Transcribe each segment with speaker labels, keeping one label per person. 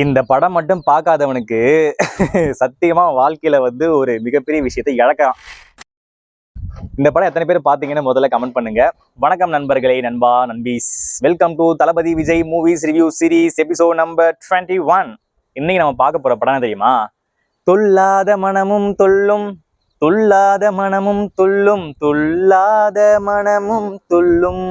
Speaker 1: இந்த படம் மட்டும் பார்க்காதவனுக்கு சத்தியமா வாழ்க்கையில வந்து ஒரு மிகப்பெரிய விஷயத்தை இழக்கலாம். இந்த படம் எத்தனை பேர் பார்த்தீங்கன்னு முதல்ல கமெண்ட் பண்ணுங்க. வணக்கம் நண்பர்களே, நண்பா நண்பீஸ், welcome to Thalapathy Vijay movies review series episode number 21. இன்னைக்கு நம்ம பார்க்க போற படம் தெரியுமா? துள்ளாத மனமும் துள்ளும், துள்ளாத மனமும் துள்ளும், துள்ளாத மனமும் துள்ளும்.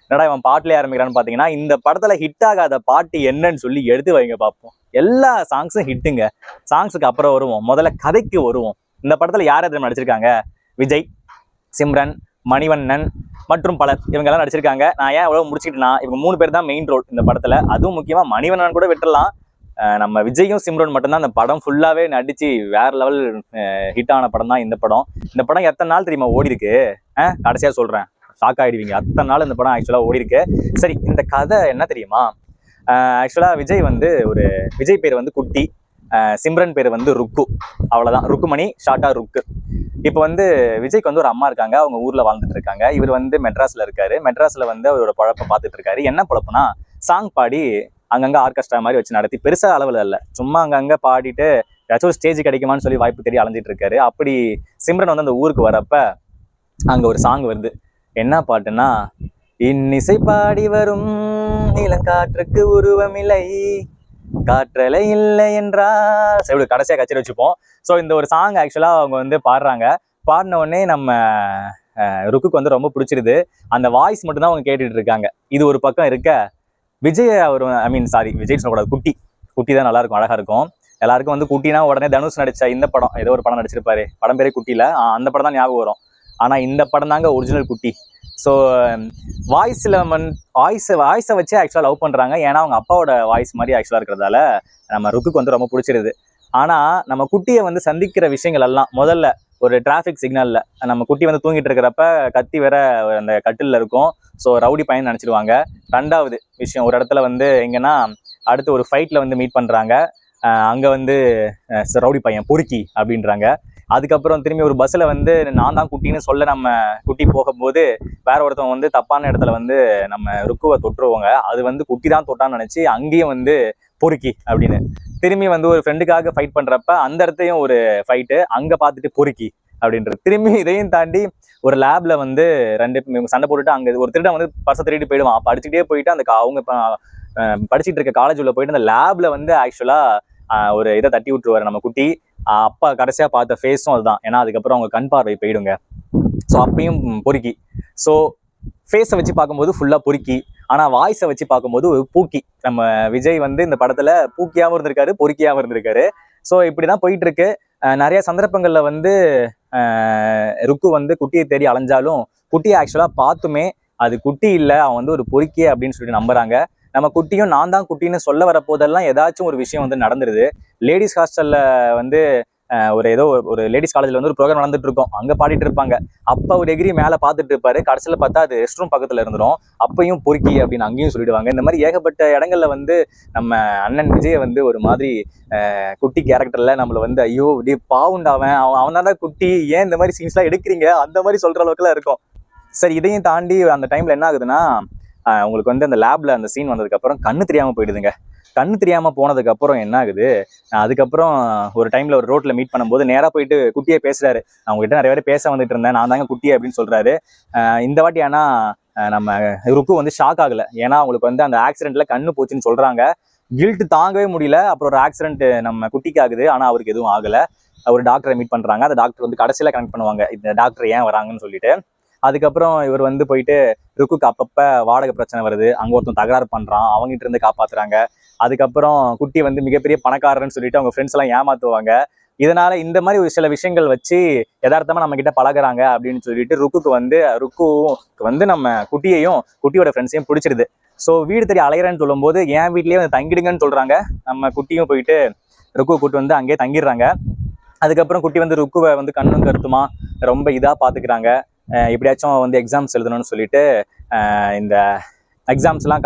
Speaker 1: என்னடா இவன் பாட்டுல ஆரம்பிக்கிறான்னு பாத்தீங்கன்னா, இந்த படத்துல ஹிட் ஆகாத பாட்டு என்னன்னு சொல்லி எடுத்து வைங்க பார்ப்போம். எல்லா சாங்ஸும் ஹிட்டுங்க. சாங்ஸுக்கு அப்புறம் வருவோம், முதல்ல கதைக்கு வருவோம். இந்த படத்துல யார் யார் நடிச்சிருக்காங்க? விஜய், சிம்ரன், மணிவண்ணன் மற்றும் பலர், இவங்க எல்லாம் நடிச்சிருக்காங்க. நான் ஏன் அவ்வளவு முடிச்சுக்கிட்டேன்னா, இவங்க 3 பேர் தான் மெயின் ரோல் இந்த படத்துல. அதுவும் முக்கியமா மணிவண்ணன் கூட விட்டுடலாம். நம்ம விஜயும் சிம்ரன் மட்டும்தான் அந்த படம் ஃபுல்லாவே நடிச்சு வேற லெவல் ஹிட் ஆன படம் தான் இந்த படம். இந்த படம் எத்தனை நாள் தெரியுமா ஓடி இருக்கு? கடைசியா சொல்றேன், ஷாக் ஆயிடுவீங்க. அத்தனை நாள் இந்த படம் ஆக்சுவலா ஓடி இருக்கு. சரி, இந்த கதை என்ன தெரியுமா? ஆக்சுவலா விஜய் பேர் வந்து குட்டி, சிம்ரன் பேர் வந்து ருக்கு. அவ்வளவுதான், ருக்குமணி, ஷார்ட்டா ருக்கு. இப்போ வந்து விஜய்க்கு வந்து ஒரு அம்மா இருக்காங்க, அவங்க ஊர்ல வாழ்ந்துட்டு இருக்காங்க. இவர் வந்து மெட்ராஸ்ல இருக்காரு. மெட்ராஸ்ல வந்து அவரோட பழப்பை பார்த்துட்டு இருக்காரு. என்ன பழப்பம்னா, சாங் பாடி அங்கங்க ஆர்கெஸ்ட்ரா மாதிரி வச்சு நடத்தி, பெருசா அளவில் இல்லை, சும்மா அங்கங்க பாடிட்டு ஏதாச்சும் ஒரு ஸ்டேஜ் கிடைக்குமான்னு சொல்லி வாய்ப்பு தேடி அலைஞ்சிட்டு இருக்காரு. அப்படி சிம்ரன் வந்து அந்த ஊருக்கு வரப்ப அங்க ஒரு சாங் வருது. என்ன பாட்டுன்னா, இன்னிசை பாடி வரும் இளங்காற்றுக்கு உருவமில்லை, காற்றலை இல்லை என்றால் சரி, கடைசியா கச்சேரி வச்சுப்போம். ஸோ இந்த ஒரு சாங் ஆக்சுவலா அவங்க வந்து பாடுறாங்க. பாடின உடனே நம்ம ருக்குக்கு வந்து ரொம்ப பிடிச்சிருது. அந்த வாய்ஸ் மட்டும் தான் அவங்க கேட்டுட்டு இருக்காங்க. இது ஒரு பக்கம் இருக்க, விஜய் அவர் விஜய் சொல்லக்கூடாது, குட்டி தான் நல்லா இருக்கும், அழகா இருக்கும். எல்லாருக்கும் வந்து குட்டினா உடனே தனுஷ் நடிச்ச இந்த படம், ஏதோ ஒரு படம் நடிச்சிருப்பாரு, படம் பேரே குட்டியில, அந்த படம் தான் ஞாபகம் வரும். ஆனா இந்த படம் தாங்க ஒரிஜினல் குட்டி. ஸோ வாய்ஸை வச்சு ஆக்சுவலாக லவ் பண்ணுறாங்க. ஏன்னா அவங்க அப்பாவோட வாய்ஸ் மாதிரி ஆக்சுவலாக இருக்கிறதால நம்ம ருக்குக்கு வந்து ரொம்ப பிடிச்சிருது. ஆனால் நம்ம குட்டியை வந்து சந்திக்கிற விஷயங்கள் எல்லாம், முதல்ல ஒரு டிராஃபிக் சிக்னலில் நம்ம குட்டி வந்து தூங்கிட்டு இருக்கிறப்ப கத்தி வேற அந்த கட்டிலில் இருக்கும். ஸோ ரவுடி பையன் நினச்சிடுவாங்க. 2வது விஷயம், ஒரு இடத்துல வந்து எங்கன்னா அடுத்து ஒரு ஃபைட்டில் வந்து மீட் பண்ணுறாங்க. அங்கே வந்து ரவுடி பையன் பொறுக்கி அப்படின்றாங்க. அதுக்கப்புறம் திரும்பி ஒரு பஸ்ஸில் வந்து நான் தான் குட்டின்னு சொல்ல நம்ம குட்டி போகும்போது வேற ஒருத்தவங்க வந்து தப்பான இடத்துல வந்து நம்ம ருக்குவை தொட்டுருவாங்க. அது வந்து குட்டி தான் தொட்டான்னு நினச்சி அங்கேயும் வந்து பொறுக்கி அப்படின்னு திரும்பி வந்து ஒரு ஃப்ரெண்டுக்காக ஃபைட் பண்ணுறப்ப அந்த இடத்தையும் ஒரு ஃபைட்டு, அங்கே பார்த்துட்டு பொறுக்கி அப்படின்றது. திரும்பி இதையும் தாண்டி ஒரு லேப்ல வந்து 2 சண்டை போட்டுட்டு அங்கே ஒரு திருடன் வந்து பர்ஸை திருடிட்டு போயிடுவான். அப்போ அடிச்சுக்கிட்டே போயிட்டு அந்த அவங்க படிச்சுட்டு இருக்க காலேஜ் உள்ள போயிட்டு அந்த லேப்ல வந்து ஆக்சுவலா ஒரு இதை தட்டி விட்டுருவாரு நம்ம குட்டி. அப்பா கடைசியா பார்த்த ஃபேஸும் அதுதான். ஏன்னா அதுக்கப்புறம் அவங்க கண் பார்வை போயிடுங்க. ஸோ அப்பயும் பொறுக்கி. ஸோ ஃபேஸை வச்சு பார்க்கும்போது ஃபுல்லா பொறுக்கி, ஆனா வாய்ஸை வச்சு பார்க்கும்போது ஒரு பூக்கி. நம்ம விஜய் வந்து இந்த படத்துல பூக்கியாவும் இருந்திருக்காரு, பொறுக்கியாவும் இருந்திருக்காரு. ஸோ இப்படிதான் போயிட்டு இருக்கு. நிறைய சந்தர்ப்பங்கள்ல வந்து ருக்கு வந்து குட்டியை தேடி அலைஞ்சாலும் குட்டியை ஆக்சுவலா பார்த்துமே அது குட்டி இல்லை, அவன் வந்து ஒரு பொறுக்கியே அப்படின்னு சொல்லிட்டு நம்புறாங்க. நம்ம குட்டியும் நான் தான் குட்டின்னு சொல்ல வர போதெல்லாம் ஏதாச்சும் ஒரு விஷயம் வந்து நடந்துருது. லேடிஸ் ஹாஸ்டல்ல வந்து ஏதோ ஒரு லேடிஸ் காலேஜ்ல வந்து ஒரு ப்ரோக்ராம் நடந்துட்டு இருக்கும், அங்க பாடிட்டு இருப்பாங்க. அப்ப ஒரு எகிரி மேல பாத்துட்டு இருப்பாரு. கடைசியில பார்த்தா அது ரெஸ்ட் ரூம் பக்கத்துல இருந்துரும். அப்பையும் பொறுக்கி அப்படின்னு அங்கேயும் சொல்லிடுவாங்க. இந்த மாதிரி ஏகப்பட்ட இடங்கள்ல வந்து நம்ம அண்ணன் விஜய் வந்து ஒரு மாதிரி குட்டி கேரக்டர்ல நம்மள வந்து ஐயோ இப்படி பாவுண்டா அவன் தான் குட்டி, ஏன் இந்த மாதிரி சீன்ஸ் எல்லாம் எடுக்கிறீங்க அந்த மாதிரி சொல்ற அளவுக்கு எல்லாம் இருக்கும். சரி, இதையும் தாண்டி அந்த டைம்ல என்ன ஆகுதுன்னா, உங்களுக்கு வந்து அந்த லேப்ல அந்த சீன் வந்ததுக்கு அப்புறம் கண்ணு தெரியாம போயிடுதுங்க. கண்ணு தெரியாம போனதுக்கு அப்புறம் என்ன ஆகுது, அதுக்கப்புறம் ஒரு டைம்ல ஒரு ரோட்ல மீட் பண்ணும்போது நேரா போயிட்டு குட்டியை பேசுறாரு. நான் உங்ககிட்ட நிறைய பேர் பேச வந்துட்டு இருந்தேன், நான் தாங்க குட்டி அப்படின்னு சொல்றாரு. இந்த வாட்டி ஆனா நம்ம ருக்கு வந்து ஷாக் ஆகல. ஏன்னா அவங்களுக்கு வந்து அந்த ஆக்சிடென்ட்ல கண்ணு போச்சுன்னு சொல்றாங்க. கில்ட் தாங்கவே முடியல. அப்புறம் ஒரு ஆக்சிடென்ட் நம்ம குட்டிக்கு ஆகுது, ஆனா அவருக்கு எதுவும் ஆகல. ஒரு டாக்டரை மீட் பண்றாங்க. அந்த டாக்டர் வந்து கடைசியில கனெக்ட் பண்ணுவாங்க இந்த டாக்டர் ஏன் வராங்கன்னு சொல்லிட்டு. அதுக்கப்புறம் இவர் வந்து போயிட்டு ருக்குக்கு அப்பப்ப வாடகை பிரச்சனை வருது, அங்க ஒருத்தன் தகராறு பண்றான், அவங்ககிட்ட இருந்து காப்பாத்துறாங்க. அதுக்கப்புறம் குட்டி வந்து மிகப்பெரிய பணக்காரன்னு சொல்லிட்டு அவங்க ஃப்ரெண்ட்ஸ் எல்லாம் ஏமாத்துவாங்க. இதனால இந்த மாதிரி ஒரு சில விஷயங்கள் வச்சு யதார்த்தமா நம்ம கிட்ட பழகுறாங்க அப்படின்னு சொல்லிட்டு ருக்கு வந்து நம்ம குட்டியையும் குட்டியோட ஃப்ரெண்ட்ஸையும் பிடிச்சிருது. ஸோ வீடு தேடி அலையிறேன்னு சொல்லும்போது என் வீட்லயே வந்து தங்கிடுங்கன்னு சொல்றாங்க. நம்ம குட்டியும் போயிட்டு ருக்கு கூட்டு வந்து அங்கேயே தங்கிடுறாங்க. அதுக்கப்புறம் குட்டி வந்து ருக்குவை வந்து கண்ணும் கருத்துமா ரொம்ப இதா பாத்துக்கிறாங்க. எப்படியாச்சும் வந்து எக்ஸாம்ஸ் எழுதணும்னு சொல்லிட்டு இந்த எக்ஸாம்ஸ்லாம்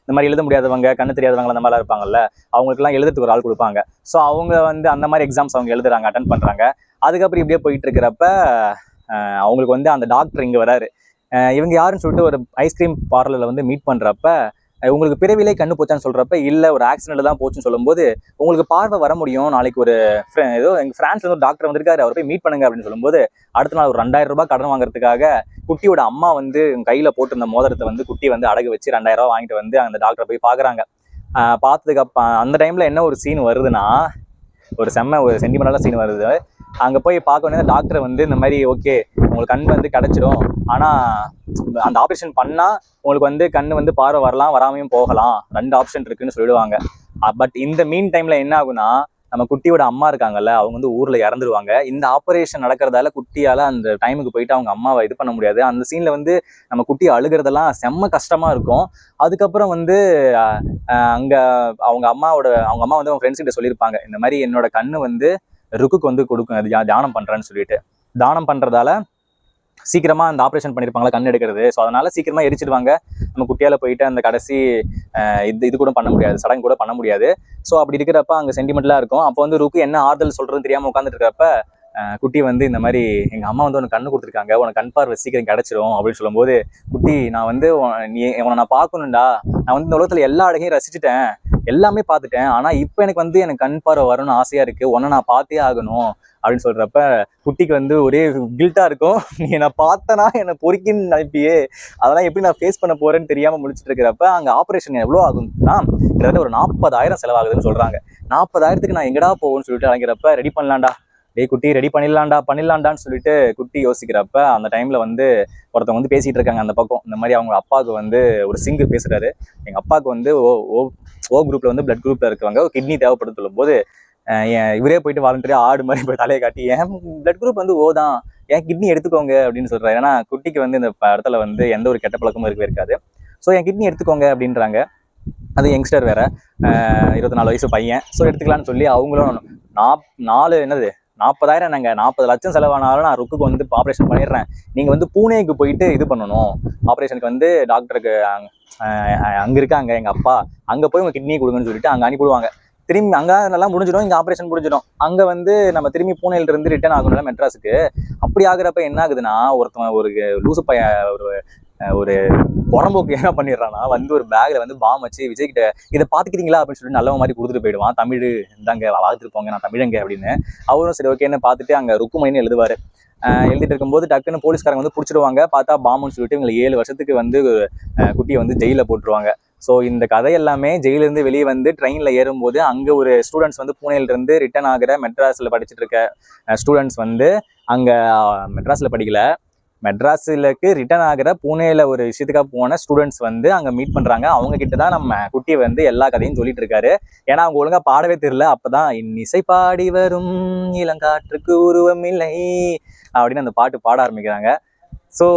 Speaker 1: இந்த மாதிரி எழுத முடியாதவங்க, கண்ணு தெரியாதவங்க அந்த மாதிரிலாம் இருப்பாங்கல்ல, அவங்களுக்குலாம் எழுதுறதுக்கு ஒரு ஆள் கொடுப்பாங்க. ஸோ அவங்க வந்து அந்த மாதிரி எக்ஸாம்ஸ் அவங்க எழுதுறாங்க, அட்டன் பண்றாங்க. அதுக்கப்புறம் இப்படியே போயிட்டு இருக்கிறப்ப அவங்களுக்கு வந்து அந்த டாக்டர் இங்க வராரு. இவங்க யாருன்னு சொல்லிட்டு ஒரு ஐஸ்கிரீம் பார்லர்ல வந்து மீட் பண்றப்ப உங்களுக்கு பிறவிலே கண்ணு போச்சான்னு சொல்றப்ப இல்ல ஒரு ஆக்சிடென்ட்ல தான் போச்சுன்னு சொல்லும்போது உங்களுக்கு பார்வை வர முடியும், நாளைக்கு ஒரு ஏதோ எங்க பிரான்ஸ்ல ஒரு டாக்டர் வந்திருக்காரு, அவர் போய் மீட் பண்ணுங்க அப்படின்னு சொல்லும்போது அடுத்த நாள் ஒரு 2000 ரூபாய் கடன் வாங்குறதுக்காக குட்டியோட அம்மா வந்து கையில போட்டிருந்த மோதிரத்தை வந்து குட்டி வந்து அடகு வச்சு 2000 ரூபாய் வாங்கிட்டு வந்து அந்த டாக்டரை போய் பாக்குறாங்க. பார்த்ததுக்கு அந்த டைம்ல என்ன ஒரு சீன் வருதுன்னா, ஒரு சென்டிமெண்டலான சீன் வருது. அங்க போய் பார்க்க வேண்டிய டாக்டர் வந்து இந்த மாதிரி ஓகே உங்களுக்கு கண் வந்து கிடைச்சிடும், ஆனா அந்த ஆப்ரேஷன் பண்ணா உங்களுக்கு வந்து கண்ணு வந்து பார்வை வரலாம் வராமையும் போகலாம், 2 ஆப்ஷன் இருக்குன்னு சொல்லிடுவாங்க. பட் இந்த மீன் டைம்ல என்ன ஆகுனா, நம்ம குட்டியோட அம்மா இருக்காங்கல்ல, அவங்க வந்து ஊர்ல இறந்துருவாங்க. இந்த ஆபரேஷன் நடக்கிறதால குட்டியால அந்த டைமுக்கு போயிட்டு அவங்க அம்மாவை இது பண்ண முடியாது. அந்த சீன்ல வந்து நம்ம குட்டி அழுகிறதெல்லாம் செம்ம கஷ்டமா இருக்கும். அதுக்கப்புறம் வந்து அங்க அவங்க அம்மா வந்து அவங்க ஃப்ரெண்ட்ஸ் கிட்ட சொல்லியிருப்பாங்க, இந்த மாதிரி என்னோட கண்ணு வந்து ருக்குக்கு வந்து கொடுக்கும், அது தியானம் பண்றேன்னு சொல்லிட்டு. தானம் பண்றதால சீக்கிரமா அந்த ஆப்ரேஷன் பண்ணிருப்பாங்களா கண் எடுக்கிறது, ஸோ அதனால சீக்கிரமா எரிச்சிடுவாங்க. நம்ம குட்டியால போயிட்டு அந்த கடைசி இது கூட பண்ண முடியாது, சடங்கு கூட பண்ண முடியாது. ஸோ அப்படி இருக்கிறப்ப அங்க சென்டிமெண்ட்லாம் இருக்கும். அப்போ வந்து ருக்கு என்ன ஆறுதல் சொல்றதுன்னு தெரியாம உட்காந்துட்டு இருக்கிறப்ப குட்டி வந்து இந்த மாதிரி எங்க அம்மா வந்து உனக்கு கண்ணு கொடுத்துருக்காங்க, உனக்கு கண் பார்வை சீக்கிரம் கிடைச்சிடும் அப்படின்னு சொல்லும்போது, குட்டி நான் வந்து உன்னை நான் பார்க்கணும்டா, நான் வந்து இந்த உலகத்துல எல்லா அழகையும் ரசிச்சுட்டேன், எல்லாமே பார்த்துட்டேன், ஆனா இப்போ எனக்கு கண் பார்வை வரணும்னு ஆசையா இருக்கு, உன்னை நான் பார்த்தே ஆகணும் அப்படின்னு சொல்றப்ப குட்டிக்கு வந்து ஒரே கில்ட்டா இருக்கும். நீ என்னை பார்த்தனா என்னை பொறிக்கின்னு நினைப்பியே, அதெல்லாம் எப்படி நான் ஃபேஸ் பண்ண போறேன்னு தெரியாம முடிச்சுட்டு இருக்கிறப்ப அங்க ஆப்ரேஷன் எவ்வளோ ஆகும்னா கிட்டத்தட்ட ஒரு 40,000 செலவாகுதுன்னு சொல்றாங்க. 40,000க்கு நான் எங்கடா போகும்னு சொல்லிட்டு அழைக்கிறப்ப ரெடி பண்ணலாம்டா, டேய் குட்டி ரெடி பண்ணிடலாண்டான்னு சொல்லிட்டு குட்டி யோசிக்கிறப்ப அந்த டைம்ல வந்து ஒருத்தவங்க வந்து பேசிட்டு இருக்காங்க அந்த பக்கம். இந்த மாதிரி அவங்க அப்பாவுக்கு வந்து ஒரு சிங்கர் பேசுறாரு, எங்க அப்பாவுக்கு வந்து ஓ குரூப்ல வந்து பிளட் குரூப்ல இருக்கவங்க கிட்னி தேவைப்படுது சொல்லும் போது இவரே போயிட்டு வாலண்டரியா ஆடு மாதிரி போய் தலையை காட்டி என் பிளட் குரூப் வந்து ஓ தான், என் கிட்னி எடுத்துக்கோங்க அப்படின்னு சொல்றாரு. ஏன்னா குட்டிக்கு வந்து இந்த இடத்துல வந்து எந்த ஒரு கெட்ட பழக்கமும் இருக்காது. ஸோ என் கிட்னி எடுத்துக்கோங்க அப்படின்றாங்க. அது யங்ஸ்டர் வேற, 24 வயசு பையன். ஸோ எடுத்துக்கலான்னு சொல்லி அவங்களும் 40,000 நாங்க 40 லட்சம் செலவானாலும் நான் ருக்குக்கு வந்து ஆப்ரேஷன் பண்ணிடுறேன், நீங்க வந்து பூனேக்கு போயிட்டு இது பண்ணணும் ஆப்ரேஷனுக்கு வந்து டாக்டருக்கு அங்க இருக்காங்க எங்க அப்பா, அங்க போய் உங்க கிட்னி கொடுங்கன்னு சொல்லிட்டு அங்க அனுப்பிடுவாங்க. திரும்பி அங்க நல்லா முடிஞ்சிடும், இங்க ஆப்ரேஷன் முடிஞ்சிடும். அங்க வந்து நம்ம திரும்பி பூனேல இருந்து ரிட்டர்ன் ஆகணும்ல மெட்ராஸுக்கு. அப்படி ஆகுறப்ப என்ன ஆகுதுன்னா, ஒருத்தவன் ஒரு லூசு பையன் ஒரு புறம்போக்கு என்ன பண்ணிடுறான்னா வந்து ஒரு பேக்ல வந்து பாம் வச்சு விஜய் கிட்ட இதை பாத்துக்கிறீங்களா அப்படின்னு சொல்லிட்டு நல்லவ மாதிரி கொடுத்துட்டு போயிடுவான். தமிழ் இந்தாங்க வாழ்த்துட்டு போங்க, நான் தமிழங்க அப்படின்னு. அவரும் சரி ஓகேன்னு பார்த்துட்டு அங்க ருக்குமணின்னு எழுதுவாரு. எழுதிட்டு இருக்கும்போது டக்குன்னு போலீஸ்காரங்க வந்து பிடிச்சிடுவாங்க. பார்த்தா பாம்புன்னு சொல்லிட்டு இவங்களை 7 வருஷத்துக்கு வந்து குட்டியை வந்து ஜெயில போட்டுருவாங்க. ஸோ இந்த கதை எல்லாமே ஜெயிலிருந்து வெளியே வந்து ட்ரெயினில் ஏறும்போது அங்கே ஒரு ஸ்டூடெண்ட்ஸ் வந்து பூனேலேருந்து ரிட்டர்ன் ஆகிற மெட்ராஸில் படிச்சுட்டு இருக்க ஸ்டூடெண்ட்ஸ் வந்து அங்கே மெட்ராஸில் படிக்கல, மெட்ராஸுக்கு ரிட்டர்ன் ஆகிற பூனேல ஒரு விஷயத்துக்காக போன ஸ்டூடெண்ட்ஸ் வந்து அங்கே மீட் பண்ணுறாங்க. அவங்க கிட்ட தான் நம்ம குட்டியை வந்து எல்லா கதையும் சொல்லிட்டு இருக்காரு. ஏன்னா அவங்க ஒழுங்காக பாடவே தெரியல. அப்போதான் இன்னிசை பாடி வரும் இளங்காற்றுக்கு உருவம் இல்லை அப்படின்னு அந்த பாட்டு பாட ஆரம்பிக்கிறாங்க. ஸோ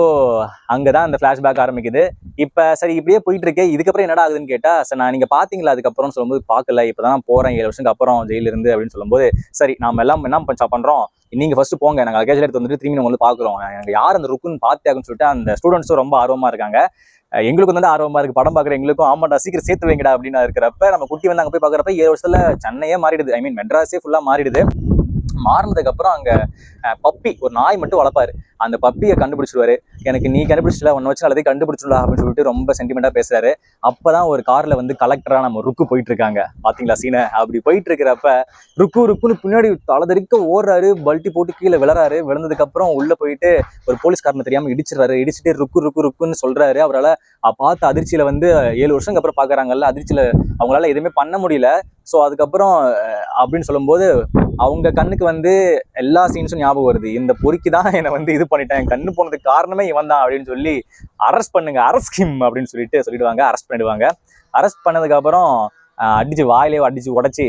Speaker 1: அங்கதான் அந்த ஃபிளாஷ்பேக் ஆரம்பிக்குது. இப்ப சரி இப்படியே போயிட்டு இருக்கேன், இதுக்கப்புறம் என்னடா ஆகுதுன்னு கேட்டா, சார் நான் நீங்க பாத்தீங்களா அதுக்கப்புறம் சொல்லும்போது பார்க்கல, இப்பதான் நான் போறேன் 7 வருஷத்துக்கு அப்புறம் ஜெயில இருந்து அப்படின்னு சொல்லும்போது, சரி நாம எல்லாம் என்ன பண்றோம், நீங்க ஃபர்ஸ்ட் போங்க, நாங்க லக்கேஜ் எடுத்து வந்துட்டு திரும்பி நம்ம வந்து பாக்குறோம், எனக்கு யார் அந்த ருக்குன்னு பார்த்தேன்னு சொல்லிட்டு அந்த ஸ்டூடெண்ட்ஸும் ரொம்ப ஆர்வமா இருக்காங்க. எங்களுக்கும் வந்து ஆர்வமா இருக்கு, படம் பாக்குற எங்களுக்கும், ஆமாடா சீக்கிரம் சேர்த்து வைங்கடா அப்படின்னு இருக்கிறப்ப நம்ம குட்டி வந்து அங்க போய் பாக்குறப்ப 7 வருஷத்துல சென்னையே மாறிடுது, ஐ மீன் மெட்ராஸே ஃபுல்லா மாறிடுது. மாறினதுக்கு அப்புறம் அங்க பப்பி ஒரு நாய் மட்டும் வளர்ப்பாரு. அந்த பப்பியை கண்டுபிடிச்சிருவாரு. எனக்கு நீ கண்டுபிடிச்சல, ஒன்னு வச்சு எல்லாத்தையும் கண்டுபிடிச்சிடலாம் அப்படின்னு சொல்லிட்டு ரொம்ப சென்டிமெண்டா பேசுறாரு. அப்பதான் ஒரு கார்ல வந்து கலெக்டரா நம்ம ருக்கு போயிட்டு இருக்காங்க. பாத்தீங்களா சீனை? அப்படி போயிட்டு இருக்கிறப்ப ருக்குன்னு பின்னாடி தலதறிக்க ஓடுறாரு, பல்ட்டி போட்டு கீழே விழறாரு. விழுந்ததுக்கு அப்புறம் உள்ள போயிட்டு ஒரு போலீஸ்காரனை தெரியாம இடிச்சிட்டு ருக்குன்னு சொல்றாரு. அவரால் பார்த்த அதிர்ச்சியில வந்து 7 வருஷத்துக்கு அப்புறம் பாக்குறாங்கல்ல, அதிர்ச்சியில அவங்களால எதுவுமே பண்ண முடியல. ஸோ அதுக்கப்புறம் அப்படின்னு சொல்லும்போது அவங்க கண்ணுக்கு வந்து எல்லா சீன்ஸும் ஞாபகம் வருது. இந்த பொறுக்கி தான் என்னை வந்து இது பண்ணிட்டேன், என் கண்ணு போனதுக்கு காரணமே இவன் தான் அப்படின்னு சொல்லி அரெஸ்ட் பண்ணுங்க, அரெஸ்ட் ஹிம் அப்படின்னு சொல்லிடுவாங்க. அரெஸ்ட் பண்ணிடுவாங்க. அரெஸ்ட் பண்ணதுக்கு அப்புறம் அடிச்சு வாயிலே அடிச்சு உடச்சி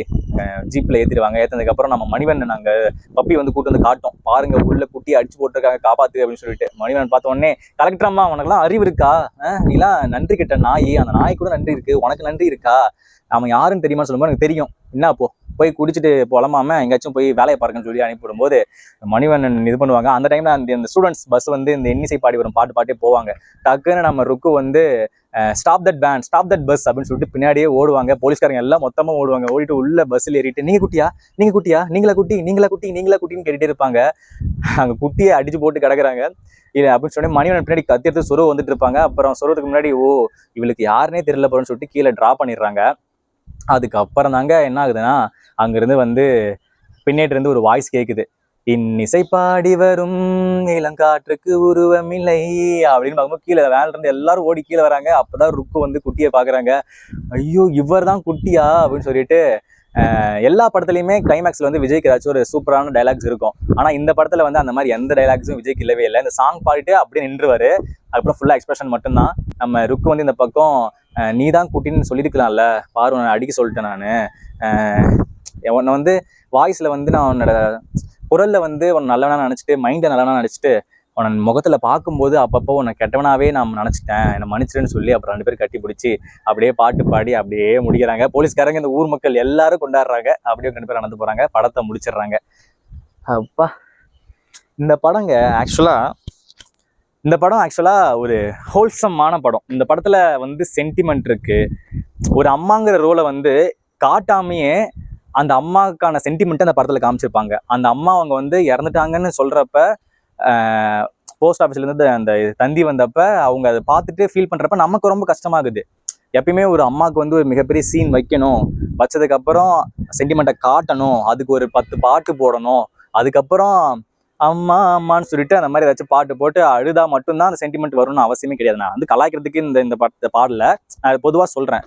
Speaker 1: ஜீப்ல ஏத்திடுவாங்க. ஏத்தினதுக்கு அப்புறம் நம்ம மணிவண்ணன் நாங்க பப்பி வந்து கூட்டு வந்து காட்டும், பாருங்க உள்ள குட்டி அடிச்சு போட்டிருக்காங்க, காப்பாத்து அப்படின்னு சொல்லிட்டு. மணிவண்ணன் பார்த்த உடனே, கலெக்டர் அம்மா உனக்கெல்லாம் அறிவு இருக்கா, நீலாம் நன்றி கிட்ட நாய், அந்த நாய் கூட நன்றி இருக்கு, உனக்கு நன்றி இருக்கா, அவன் யாருன்னு தெரியுமா சொல்லும்போது எனக்கு தெரியும், என்ன அப்போ போய் குடிச்சிட்டு புலமாம எங்கேயாச்சும் போய் வேலையை பாருங்கன்னு சொல்லி அனுப்பிவிடும்போது மணிவண்ணன் இது பண்ணுவாங்க. அந்த டைம்ல அந்த ஸ்டூடெண்ட்ஸ் பஸ் வந்து இந்த இன்னிசை பாடி வரும் பாட்டே போவாங்க. டக்குன்னு நம்ம ருக்கு வந்து stop that van, stop that bus அப்படின்னு சொல்லிட்டு பின்னாடியே ஓடுவாங்க. போலீஸ்காரங்க எல்லாம் மொத்தமா ஓடுவாங்க. ஓடிட்டு உள்ள பஸ்ல ஏறிட்டு நீங்களா குட்டின்னு கேட்டுட்டே இருப்பாங்க. அங்க குட்டியை அடிச்சு போட்டு கிடக்குறாங்க அப்படின்னு சொல்லி மணிவண்ணன் பின்னாடி கத்தி எடுத்து சொருவு வந்துட்டு இருப்பாங்க. அப்புறம் சொருவதுக்கு முன்னாடி இவளுக்கு யாருன்னே தெரியல போறன்னு சொல்லிட்டு கீழே டிரா பண்ணிடுறாங்க. அதுக்கப்புறம் தாங்க என்ன ஆகுதுன்னா, அங்கிருந்து வந்து பின்னாடி இருந்து ஒரு வாய்ஸ் கேட்குது. இன்னிசை பாடி வரும் இளங்காற்றுக்கு உருவமில்லை அப்படின்னு பார்க்கும்போது கீழே வேன்ல இருந்து எல்லாரும் ஓடி கீழே வராங்க. அப்பதான் ருக்கு வந்து குட்டியை பாக்குறாங்க. ஐயோ இவர் தான் குட்டியா அப்படின்னு சொல்லிட்டு எல்லா படத்துலையுமே கிளைமேக்ஸ்ல வந்து விஜய்க்கு ஏதாச்சும் ஒரு சூப்பரான டைலாக்ஸ் இருக்கும். ஆனா இந்த படத்துல வந்து அந்த மாதிரி எந்த டைலாக்ஸும் விஜய்க்கு இல்லவே இல்லை. இந்த சாங் பாடிட்டு அப்படியே நின்றுவாரு. அதுக்கப்புறம் ஃபுல்லா எக்ஸ்பிரஷன் மட்டும்தான். நம்ம ருக்கு வந்து இந்த பக்கம் நீ தான் குட்டின்னு சொல்லியிருக்கலாம்ல, பாரு உன்னை அடிக்க சொல்லிட்டேன் நானு, உன்னை வந்து வாய்ஸ்ல வந்து நான் உன்னோட குரல்ல வந்து உன்னை நல்லவனா நினைச்சிட்டு மைண்டை நல்லவனா நினைச்சிட்டு உன் முகத்துல பார்க்கும்போது அப்பப்போ உன்னை கெட்டவனாவே நான் நினைச்சிட்டேன், என்னை மன்னிச்சிருன்னு சொல்லி அப்புறம் 2 பேரும் கட்டி பிடிச்சி அப்படியே பாட்டு பாடி அப்படியே முடிக்கிறாங்க. போலீஸ்காரங்க இந்த ஊர் மக்கள் எல்லாரும் கொண்டாடுறாங்க. அப்படியே 2 பேரும் நடந்து போறாங்க. படத்தை முடிச்சிடுறாங்க. அப்பா இந்த படங்க இந்த படம் ஆக்சுவலா ஒரு ஹோல்சமான படம். இந்த படத்துல வந்து சென்டிமெண்ட் இருக்கு. ஒரு அம்மாங்கிற ரோலை வந்து காட்டாமையே அந்த அம்மாவுக்கான சென்டிமெண்ட் அந்த படத்துல காமிச்சிருப்பாங்க. அந்த அம்மா அவங்க வந்து இறந்துட்டாங்கன்னு சொல்றப்ப போஸ்ட் ஆஃபீஸ்ல இருந்து அந்த தந்தி வந்தப்ப அவங்க அதை பார்த்துட்டு ஃபீல் பண்றப்ப நமக்கு ரொம்ப கஷ்டமாகுது. எப்பயுமே ஒரு அம்மாவுக்கு வந்து ஒரு மிகப்பெரிய சீன் வைக்கணும், வச்சதுக்கு அப்புறம் சென்டிமெண்ட்டை காட்டணும், அதுக்கு ஒரு 10 பாட்டு போடணும், அதுக்கப்புறம் அம்மா அம்மான்னு சொல்லிட்டு அந்த மாதிரி ஏதாச்சும் பாட்டு போட்டு அழுதா மட்டும்தான் அந்த சென்டிமெண்ட் வரும்னு அவசியமே கிடையாது. நான் வந்து கலாய்க்கிறதுக்கு இந்த பாடல நான் பொதுவாக சொல்றேன்.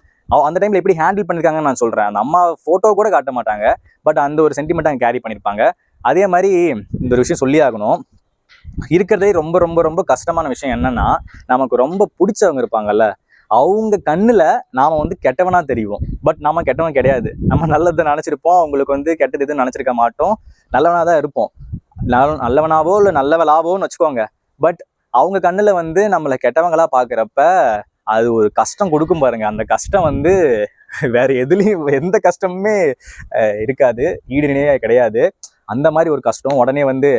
Speaker 1: அந்த டைம்ல எப்படி ஹேண்டில் பண்ணிருக்காங்கன்னு நான் சொல்றேன். அந்த அம்மா போட்டோ கூட காட்ட மாட்டாங்க, பட் அந்த ஒரு சென்டிமெண்ட் அங்கே கேரி பண்ணியிருப்பாங்க. அதே மாதிரி இந்த ஒரு விஷயம் சொல்லி ஆகணும். இருக்கிறதே ரொம்ப ரொம்ப ரொம்ப கஷ்டமான விஷயம் என்னன்னா, நமக்கு ரொம்ப பிடிச்சவங்க இருப்பாங்கல்ல, அவங்க கண்ணுல நாம வந்து கெட்டவனா தெரியும். பட் நம்ம கெட்டவன் கிடையாது. நம்ம நல்லதை நினைச்சிருப்போம், அவங்களுக்கு வந்து கெட்டது எதுவும் நினைச்சிருக்க மாட்டோம், நல்லவனா தான் இருப்போம். நல்லவனாவோ இல்லை நல்லவளாவோன்னு வச்சுக்கோங்க. பட் அவங்க கண்ணுல வந்து நம்மளை கெட்டவங்களா பாக்குறப்ப அது ஒரு கஷ்டம் கொடுக்கும் பாருங்க. அந்த கஷ்டம் வந்து வேற எதுலையும் எந்த கஷ்டமுமே இருக்காது, ஈடுநிலையே கிடையாது. அந்த மாதிரி ஒரு கஷ்டம். உடனே வந்து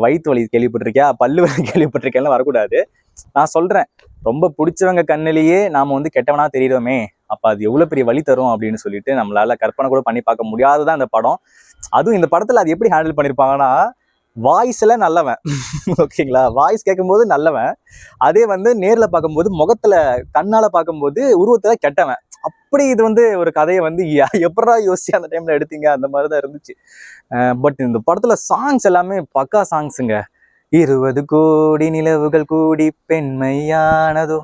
Speaker 1: வயிற்று வலி கேள்விப்பட்டிருக்கியா, பல்லு வலி கேள்விப்பட்டிருக்கேன்லாம் வரக்கூடாது. நான் சொல்றேன், ரொம்ப பிடிச்சவங்க கண்ணிலேயே நாம வந்து கெட்டவனா தெரியுறோமே, அப்ப அது எவ்வளவு பெரிய வலி தரும் அப்படின்னு சொல்லிட்டு நம்மளால கற்பனை கூட பண்ணி பார்க்க முடியாததான் இந்த படம். அதுவும் இந்த படத்துல அது எப்படி ஹேண்டில் பண்ணிருப்பாங்கன்னா, வாய்ஸ்ல நல்லவன் ஓகேங்களா, வாய்ஸ் கேட்கும்போது நல்லவன், அதே வந்து நேர்ல பார்க்கும்போது முகத்துல கண்ணால பார்க்கும்போது உருவத்துல கெட்டவன். அப்படி இது வந்து ஒரு கதையை வந்து எப்படா யோசிச்சு அந்த டைம்ல எடுத்தீங்க, அந்த மாதிரிதான் இருந்துச்சு. பட் இந்த படத்துல சாங்ஸ் எல்லாமே பக்கா சாங்ஸுங்க. 20 கோடி நிலவுகள் கூடி பெண்மையானதோ,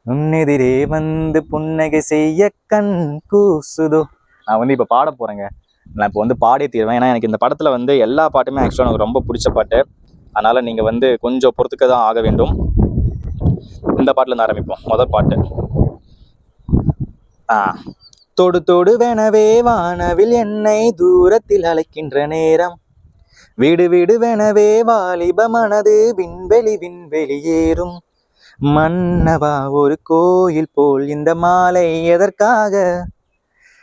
Speaker 1: உன்னெதிரே வந்து புன்னகை செய்ய கண் கூசுதோ. நான் வந்து இப்ப பாட போறேங்க. நான் இப்போ வந்து பாடி தீருவேன். ஏன்னா எனக்கு இந்த படத்துல வந்து எல்லா பாட்டுமே ஆக்சுவலாக எனக்கு ரொம்ப பிடிச்ச பாட்டு. அதனால நீங்க வந்து கொஞ்சம் பொறுத்துக்க தான் ஆக வேண்டும். இந்த பாட்டுல இருந்து ஆரம்பிப்போம். முதல் பாட்டு. தொடு தொடு வெனவே வானவில் என்னை தூரத்தில் அழைக்கின்ற நேரம், வீடு வீடு வெனவே வாலிப மனது விண்வெளி ஏறும், மன்னவா ஒரு கோயில் போல் இந்த மாலை எதற்காக,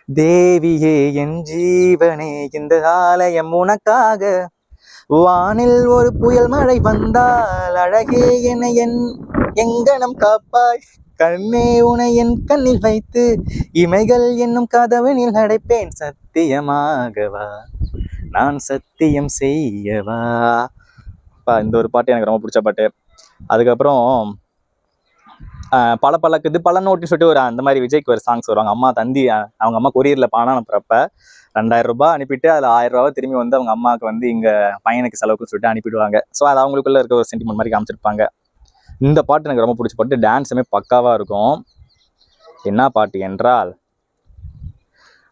Speaker 1: தேவியே என் ஜீவனே இந்த ஆலயம் உனக்காக, வானில் ஒரு புயல் மழை வந்தால் அழகே என்னை எங்கனம் காப்பாய், கண்ணே உனை என் கண்ணில் வைத்து இமைகள் என்னும் கதவனில் அடைப்பேன், சத்தியமாகவா நான் சத்தியம் செய்யவா. இந்த ஒரு பாட்டு எனக்கு ரொம்ப பிடிச்ச பாட்டு. அதுக்கப்புறம் பல பழக்குது பல நோட்டுன்னு சொல்லிட்டு ஒரு அந்த மாதிரி விஜய்க்கு ஒரு சாங்ஸ் வருவாங்க. அம்மா தந்தி அவங்க அம்மா கொரியர்ல பணம் அனுப்புறப்ப 2000 ரூபாய் அனுப்பிட்டு அதில் 1000 ரூபாய் திரும்பி வந்து அவங்க அம்மாவுக்கு வந்து இங்க பையனுக்கு செலவுக்கு சொல்லிட்டு அனுப்பிடுவாங்க. ஸோ அது அவங்களுக்குள்ள இருக்க ஒரு சென்டிமெண்ட் மாதிரி காமிச்சிருப்பாங்க. இந்த பாட்டு எனக்கு ரொம்ப பிடிச்ச பாட்டு. டான்ஸுமே பக்காவா இருக்கும். என்ன பாட்டு என்றால்,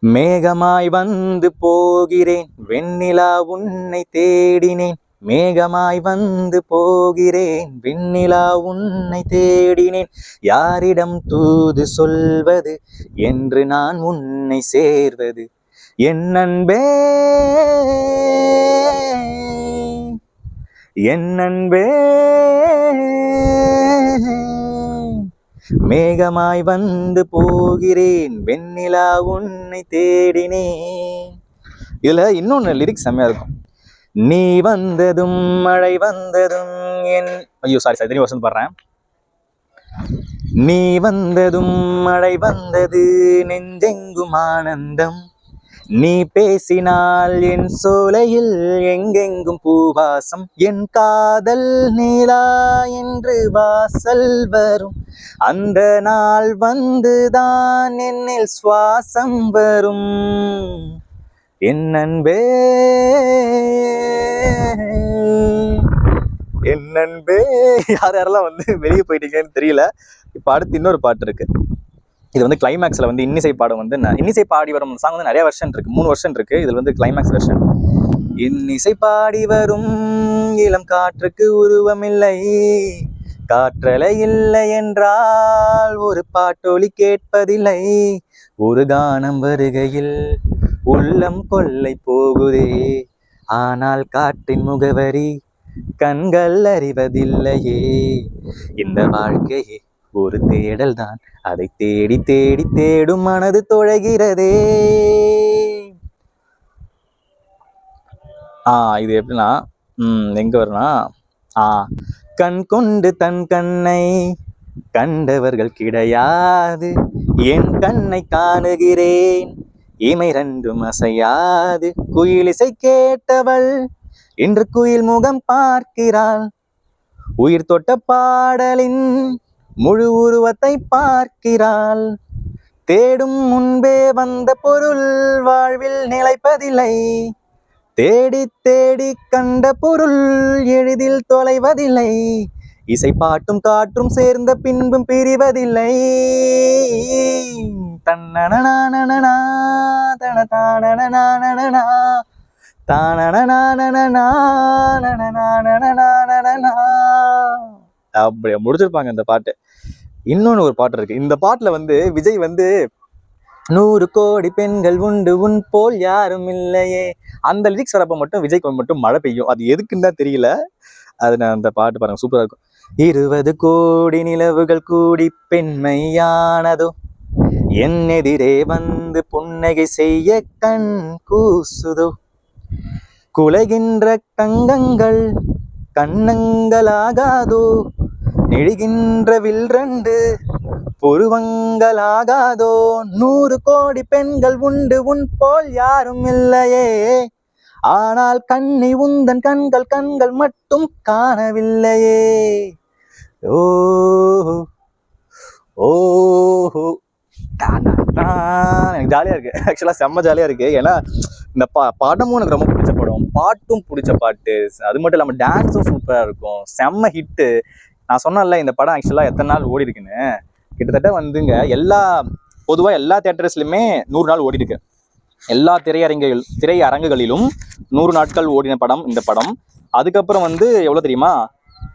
Speaker 1: மேகமாய் வந்து போகிறேன் வெண்ணிலா உன்னை தேடினேன், மேகமாய் வந்து போகிறேன் வெண்ணிலா உன்னை தேடினேன், யாரிடம் தூது சொல்வது என்று நான் உன்னை சேர்வது, என் அன்பே என் அன்பே, மேகமாய் வந்து போகிறேன் வெண்ணிலா உன்னை தேடினேன். இதுல இன்னொன்னு லிரிக்ஸ் செம்மையா இருக்கும். நீ வந்ததும் மழை வந்ததும் என் ஐயோ சாரி சாரி தெரியும் வசந்த் பாடுறேன். நீ வந்ததும் மழை வந்தது நெஞ்செங்கும் ஆனந்தம், நீ பேசினால் என் சோலையில் எங்கெங்கும் பூவாசம், என் காதல் நீலா என்று வாசல் வரும், அந்த நாள் வந்துதான் என்னில் சுவாசம் வரும், என் அன்பே என் அன்பே. யாரெல்லாம் வந்து வெளியே போயிட்டீங்கன்னு தெரியல. இப்போ அடுத்து இன்னொரு பாட்டு இருக்கு. இது வந்து கிளைமேக்ஸ்ல வந்து இன்னிசை பாடம் வந்து இன்னிசை பாடி வரும் சாங் வந்து நிறைய வெர்ஷன் இருக்கு, 3 வெர்ஷன் இருக்கு. இதுல வந்து கிளைமேக்ஸ் வெர்ஷன். இன்னிசை பாடி வரும் இளம் காற்றுக்கு உருவமில்லை, காற்றலை இல்லை என்றால் ஒரு பாட்டொலி கேட்பதில்லை, ஒரு கானம் வருகையில் உள்ளம் கொள்ளை போகுதே, ஆனால் காற்றின் முகவரி கண்கள் அறிவதில்லையே, இந்த வாழ்க்கையே ஒரு தேடல் தான், அதை தேடி தேடி தேடும் மனது தொலைகிறதே. இது எப்படின்னா எங்க வரும்னா, கண் கொண்டு தன் கண்ணை கண்டவர்கள் கிடையாது, என் கண்ணை காணுகிறேன் இமை ரெண்டும் அசையாது, குயிலிசை கேட்டவள் இன்று குயில் முகம் பார்க்கிறாள், உயிர் தொட்ட பாடலின் முழு உருவத்தை பார்க்கிறாள், தேடும் முன்பே வந்த பொருள் வாழ்வில் நிலைப்பதில்லை, தேடி தேடி கண்ட பொருள் எளிதில் தொலைவதில்லை, இசை பாட்டும் காற்றும் சேர்ந்த பின்பும் பிரிவதில்லை, தன்னனனா தனதானனா அப்படியே முடிச்சிருப்பாங்க இந்த பாட்டு. இன்னொன்னு ஒரு பாட்டு இருக்கு. இந்த பாட்டுல வந்து விஜய் வந்து 100 கோடி பெண்கள் உண்டு உன் போல் யாரும் இல்லையே, அந்த லிரிக்ஸ் வரப்ப மட்டும் விஜய்க்கு மட்டும் மழை பெய்யும். அது எதுக்குன்னு தான் தெரியல. அது நான் அந்த பாட்டு பாருங்க, சூப்பரா இருக்கும். 20 கோடி நிலவுகள் கூடி பெண்மையானதோ, என் எதிரே வந்து புன்னகை செய்ய கண் கூசுதோ, குலைகின்ற தங்கங்கள் கண்ணங்களாகாதோ, நெழுகின்ற வில்ரண்டு பொருவங்களாகாதோ, 100 கோடி பெண்கள் உண்டு உன் போல் யாரும் இல்லையே, ஆனால் கண்ணை உந்தன் கண்கள் கண்கள் மட்டும் காணவில்லையே, ஓ ஓஹோ. எனக்கு ஜாலியா இருக்கு, ஆக்சுவலா செம்ம ஜாலியா இருக்கு. ஏன்னா இந்த படமும் எனக்கு ரொம்ப பிடிச்ச படம், பாட்டும் பிடிச்ச பாட்டு, அது மட்டும் இல்லாம டான்ஸும் சூப்பரா இருக்கும், செம்ம ஹிட்டு. நான் சொன்னேன்ல இந்த படம் ஆக்சுவலா எத்தனை நாள் ஓடி இருக்குன்னு, கிட்டத்தட்ட வந்துங்க பொதுவா எல்லா தியேட்டர்ஸ்லயுமே 100 நாள் ஓடி இருக்கு. எல்லா திரையரங்குகளிலும் 100 நாட்கள் ஓடின படம் இந்த படம். அதுக்கப்புறம் வந்து எவ்வளவு தெரியுமா,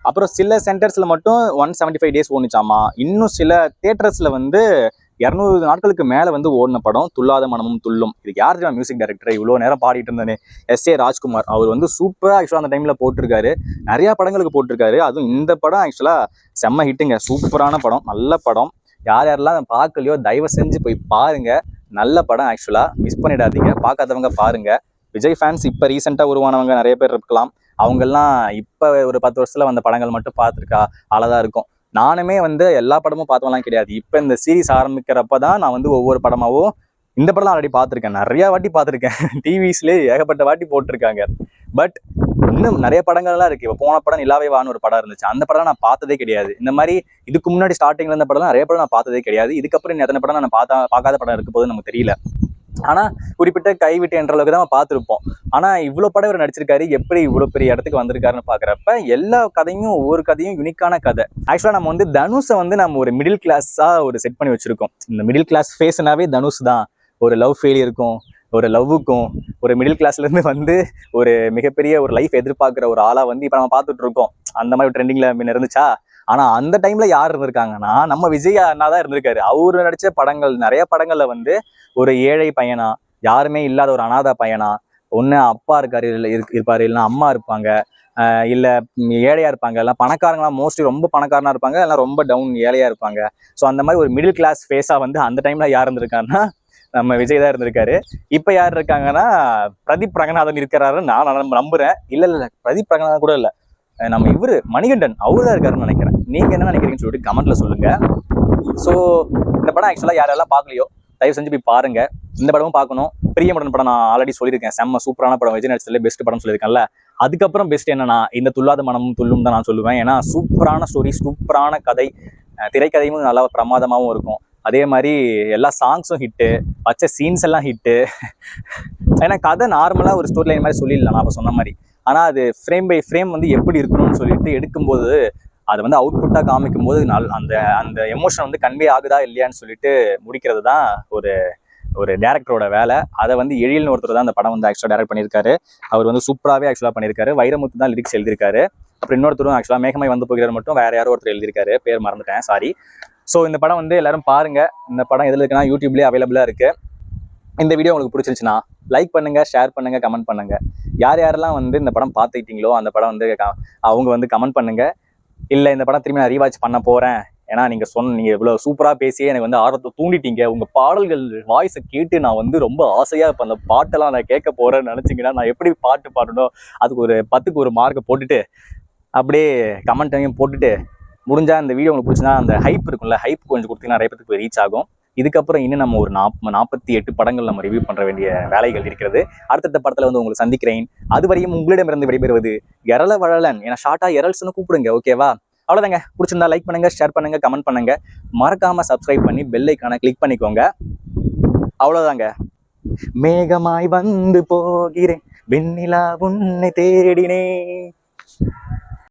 Speaker 1: அப்புறம் சில சென்டர்ஸ்ல மட்டும் 175 days ஓடிச்சாமா. இன்னும் சில தியேட்டர்ஸ்ல வந்து 200 நாட்களுக்கு மேல வந்து ஓடின படம் துள்ளாத மனமும் துள்ளும். இதுக்கு யார் தெரியுமா மியூசிக் டைரக்டர்? இவ்வளவு நேரம் பாடிட்டு இருந்தானே, S.A. ராஜ்குமார். அவர் வந்து சூப்பரா ஆக்சுவலா அந்த டைம்ல போட்டிருக்காரு, நிறைய படங்களுக்கு போட்டிருக்காரு. அதுவும் இந்த படம் ஆக்சுவலா செம்ம ஹிட்டுங்க, சூப்பரான படம், நல்ல படம். யாரெல்லாம் பார்க்கலையோ தயவு செஞ்சு போய் பாருங்க, நல்ல படம். ஆக்சுவலா மிஸ் பண்ணிடாதீங்க, பார்க்காதவங்க பாருங்க. விஜய் ஃபேன்ஸ் இப்ப ரீசெண்டா உருவானவங்க நிறைய பேர் இருக்கலாம், அவங்கெல்லாம் இப்ப ஒரு 10 வருஷத்துல வந்த படங்கள் மட்டும் பார்த்துருக்கா அழகா இருக்கும். நானுமே வந்து எல்லா படமும் பார்த்தவெல்லாம் கிடையாது. இப்ப இந்த சீரீஸ் ஆரம்பிக்கிறப்பதான் நான் வந்து ஒவ்வொரு படமாவும், இந்த படம் ஆல்ரெடி பார்த்துருக்கேன், நிறைய வாட்டி பார்த்துருக்கேன், டிவிஸ்லேயே ஏகப்பட்ட வாட்டி போட்டிருக்காங்க. பட் இன்னும் நிறைய படங்கள்லாம் இருக்கு. இப்போ போன படம் நிலாவே வான்னு ஒரு படம் இருந்துச்சு, அந்த படம் நான் பார்த்ததே கிடையாது. இந்த மாதிரி இதுக்கு முன்னாடி ஸ்டார்டிங்ல இருந்த படம் நிறைய படம் நான் பார்த்ததே கிடையாது. இதுக்கப்புறம் எத்தனை படம் நான் பார்க்காத படம் இருக்க போது நமக்கு தெரியல. ஆனா குறிப்பிட்ட கைவிட்டு என்ற அளவுக்கு தான் பார்த்துருப்போம். ஆனா இவ்வளவு படம் இவர் நடிச்சிருக்காரு, எப்படி இவ்வளவு பெரிய இடத்துக்கு வந்திருக்காருன்னு பாக்குறப்ப எல்லா கதையும் ஒவ்வொரு கதையும் யூனிக்கான கதை. ஆக்சுவலா நம்ம வந்து தனுஷை வந்து நம்ம ஒரு மிடில் கிளாஸா ஒரு செட் பண்ணி வச்சிருக்கோம். இந்த மிடில் கிளாஸ் ஃபேஸ்னாவே தனுஷ் தான். ஒரு லவ் ஃபெயிலியருக்கும் ஒரு லவ்வுக்கும் ஒரு மிடில் கிளாஸ்ல இருந்து வந்து ஒரு மிகப்பெரிய ஒரு லைஃப் எதிர்பார்க்கிற ஒரு ஆளா வந்து இப்ப நம்ம பார்த்துட்டு இருக்கோம். அந்த மாதிரி ட்ரெண்டிங்ல முன்ன இருந்துச்சா. ஆனா அந்த டைம்ல யார் இருந்திருக்காங்கன்னா நம்ம விஜய் அண்ணா தான் இருந்திருக்காரு. அவரு நடிச்ச படங்கள் நிறைய படங்கள்ல வந்து ஒரு ஏழை பையனா, யாருமே இல்லாத ஒரு அனாதை பையனா, ஒண்ணு அப்பா இருப்பாரு, இல்லைன்னா அம்மா இருப்பாங்க, இல்ல ஏழையா இருப்பாங்க, இல்ல பணக்காரங்களா, மோஸ்ட்லி ரொம்ப பணக்காரனா இருப்பாங்க, இல்ல ரொம்ப டவுன் ஏழையா இருப்பாங்க. ஸோ அந்த மாதிரி ஒரு மிடில் கிளாஸ் ஃபேஸா வந்து அந்த டைம்ல யார் இருந்திருக்காருன்னா நம்ம விஜய் தான் இருந்திருக்காரு. இப்ப யார் இருக்காங்கன்னா பிரதீப் ரங்கநாதன் இருக்கிறாரு நான் நம்புறேன். இல்ல பிரதீப் ரங்கநாதன் கூட இல்ல, நம்ம இவரு மணிகண்டன் அவரு தான் இருக்காருன்னு நினைக்கிறேன். நீங்க என்ன நினைக்கிறீங்கன்னு சொல்லிட்டு கமெண்ட்ல சொல்லுங்க. ஸோ இந்த படம் ஆக்சுவலா யாரெல்லாம் பார்க்கலையோ தயவு செஞ்சு போய் பாருங்க. இந்த படமும் பார்க்கணும். பிரியமுடன் படம் நான் ஆல்ரெடி சொல்லியிருக்கேன், செம்ம சூப்பரான படம், விஜய் நடிச்சதுல பெஸ்ட் படம் சொல்லியிருக்கேன்ல. அதுக்கப்புறம் பெஸ்ட் என்னன்னா இந்த துள்ளாத மனமும் துள்ளும் தான் நான் சொல்லுவேன். ஏன்னா சூப்பரான ஸ்டோரி, சூப்பரான கதை, திரைக்கதையும் நல்லா பிரமாதமாகவும் இருக்கும். அதே மாதிரி எல்லா சாங்ஸும் ஹிட்டு, வச்ச சீன்ஸ் எல்லாம் ஹிட்டு. ஏன்னா கதை நார்மலா ஒரு ஸ்டோரி லைன் மாதிரி சொல்லிடலாம் நான் சொன்ன மாதிரி. ஆனா அது ஃப்ரேம் பை ஃப்ரேம் வந்து எப்படி இருக்கணும்னு சொல்லிட்டு எடுக்கும்போது அதை வந்து அவுட்புட்டா காமிக்கும் போது அந்த அந்த எமோஷன் வந்து கன்வே ஆகுதா இல்லையான்னு சொல்லிட்டு முடிக்கிறது தான் ஒரு ஒரு டேரக்டரோட வேலை. அதை வந்து எழில்னு ஒருத்தர் தான் அந்த படம் வந்து ஆக்சுவலாக டேரக்ட் பண்ணியிருக்காரு. அவர் வந்து சூப்பராகவே ஆக்சுவலாக பண்ணியிருக்காரு. வைரமுத்து தான் லிரிக்ஸ் எழுதியிருக்காரு. அப்புறம் இன்னொருத்தரும் ஆக்சுவலாக மேகமாய் வந்து போகிறார் மட்டும் வேற யாரோ ஒருத்தர் எழுதியிருக்காரு, பேர் மறந்துட்டேன், சாரி. ஸோ இந்த படம் வந்து எல்லாரும் பாருங்க. இந்த படம் எதில் இருக்குன்னா யூடியூப்லேயே அவைலபிளாக இருக்கு. இந்த வீடியோ உங்களுக்கு பிடிச்சிருந்துச்சுன்னா லைக் பண்ணுங்க, ஷேர் பண்ணுங்க, கமெண்ட் பண்ணுங்க. யாரெல்லாம் வந்து இந்த படம் பார்த்துக்கிட்டீங்களோ அந்த படம் வந்து அவங்க வந்து கமெண்ட் பண்ணுங்க. இல்லை இந்த படம் திரும்பி நான் ரீவாட்ச் பண்ண போறேன், ஏன்னா நீங்க இவ்வளவு சூப்பரா பேசியே எனக்கு வந்து ஆர்வத்தை தூண்டிட்டீங்க, உங்க பாடல்கள் வாய்ஸை கேட்டு நான் வந்து ரொம்ப ஆசையா இப்போ அந்த பாட்டெல்லாம் நான் கேட்க போறேன்னு நினைச்சீங்கன்னா நான் எப்படி பாட்டு பாடணும் அதுக்கு ஒரு 10க்கு ஒரு மார்க்கை போட்டுட்டு அப்படியே கமெண்ட்டையும் போட்டுட்டு முடிஞ்சா இந்த வீடியோ உங்களுக்கு பிடிச்சினா அந்த ஹைப் இருக்கும்ல, ஹைப் கொஞ்சம் கொடுத்தீங்கன்னா நிறைய பேருக்கு ரீச் ஆகும். இதுக்கப்புறம் இன்னும் நம்ம ஒரு 48 படங்கள் நம்ம ரிவ்யூ பண்ற வேண்டிய வேலைகள் இருக்கிறது. அடுத்தடுத்த படத்துல வந்து உங்களை சந்திக்கிறேன். அதுவரையும் உங்களிடமிருந்து விடைபெறுவது எரள வழலன். ஏன்னா ஷார்ட்டா எரல்ஸ்னு கூப்பிடுங்க, ஓகேவா? அவ்வளோதாங்க. பிடிச்சிருந்தா லைக் பண்ணுங்க, ஷேர் பண்ணுங்க, கமெண்ட் பண்ணுங்க. மறக்காம சப்ஸ்கிரைப் பண்ணி பெல் ஐக்கானை கிளிக் பண்ணிக்கோங்க. அவ்வளோதாங்க. மேகமாய் வந்து போகிறேன், வெண்ணிலா உன்னை தேடினேன்.